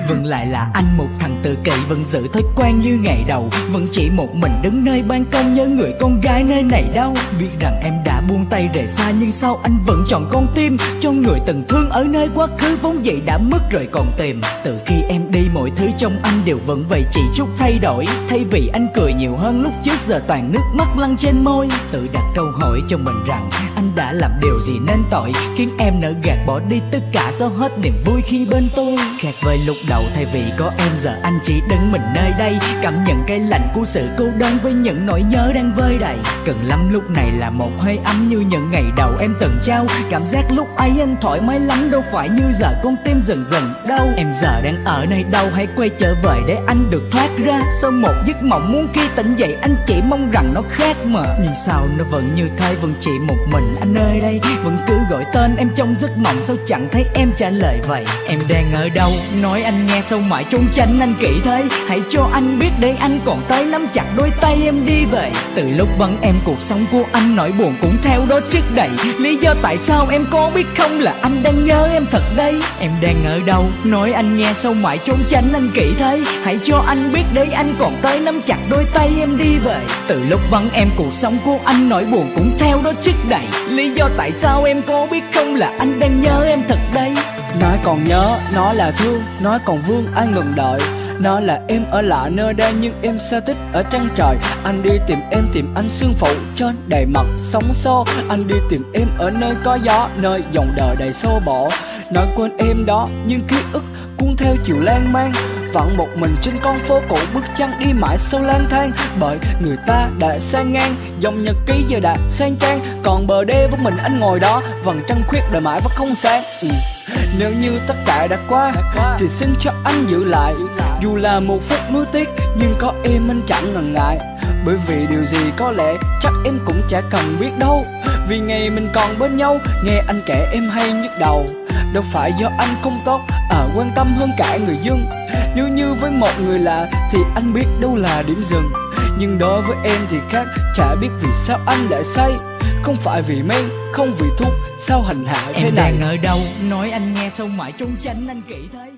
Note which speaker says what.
Speaker 1: Vẫn lại là anh, một thằng tự kỷ, vẫn giữ thói quen như ngày đầu, vẫn chỉ một mình đứng nơi ban công nhớ người con gái nơi này đâu. Biết rằng em đã buông tay rời xa, nhưng sao anh vẫn chọn con tim cho người từng thương ở nơi quá khứ vốn dĩ đã mất rồi còn tìm. Từ khi em đi mọi thứ trong anh đều vẫn vậy, chỉ chút thay đổi. Thay vì anh cười nhiều hơn lúc trước, giờ toàn nước mắt lăn trên môi. Tự đặt câu hỏi cho mình rằng anh đã làm điều gì nên tội, khiến em nỡ gạt bỏ đi tất cả, xóa hết niềm vui khi bên tôi. Khác với lúc đầu, thay vì có em giờ anh chỉ đứng mình nơi đây, cảm nhận cái lạnh của sự cô đơn với những nỗi nhớ đang vơi đầy. Cần lắm lúc này là một hơi ấm như những ngày đầu em từng trao. Cảm giác lúc ấy anh thoải mái lắm, đâu phải như giờ con tim dần dần đau. Em giờ đang ở nơi đâu, hãy quay trở về để anh được thoát ra. Sau một giấc mộng muốn khi tỉnh dậy anh chỉ mong rằng nó khác mà, nhưng sao nó vẫn như thế, vẫn chỉ một mình anh nơi đây. Vẫn cứ gọi tên em trong giấc mộng, sao chẳng thấy em trả lời vậy. Em đang ở đâu, nói anh nghe, sao mãi trốn tránh anh kỹ thế. Hãy cho anh biết để anh còn tới nắm chặt đôi tay em đi về. Từ lúc vắng em cuộc sống của anh nỗi buồn cũng theo đó chất đầy. Lý do tại sao em có biết không, là anh đang nhớ em thật đây. Em đang ở đâu, nói anh nghe, sao mãi trốn tránh anh kỹ thế. Hãy cho anh biết để anh còn tới nắm chặt đôi tay em đi về. Từ lúc vắng em cuộc sống của anh nỗi buồn cũng theo đó chất đầy. Lý do tại sao em có biết không, là anh đang nhớ em thật đây.
Speaker 2: Nói còn nhớ, nói là thương, nói còn vương ai ngừng đợi. Nói là em ở lại nơi đây nhưng em xa tích ở trăng trời. Anh đi tìm em, tìm anh sương phụ trên đầy mặt sóng xô. Anh đi tìm em ở nơi có gió, nơi dòng đời đầy xô bổ. Nói quên em đó nhưng ký ức cuốn theo chiều lan man. Vẫn một mình trên con phố cũ, bước chân đi mãi sâu lang thang. Bởi người ta đã sang ngang, dòng nhật ký giờ đã sang trang. Còn bờ đê với mình anh ngồi đó, vầng trăng khuyết đời mãi vẫn không sáng. Nếu như tất cả đã qua thì xin cho anh giữ lại. Dù là một phút nuối tiếc nhưng có em anh chẳng ngần ngại. Bởi vì điều gì có lẽ chắc em cũng chả cần biết đâu. Vì ngày mình còn bên nhau, nghe anh kể em hay nhức đầu. Đâu phải do anh không tốt, quan tâm hơn cả người dân. Nếu như với một người lạ thì anh biết đâu là điểm dừng. Nhưng đối với em thì khác, chả biết vì sao anh lại say. Không phải vì men, không vì thuốc, sao hành hạ thế
Speaker 1: em
Speaker 2: này.
Speaker 1: Em đang ở đâu, nói anh nghe, sao mãi trốn tránh anh kỹ thế.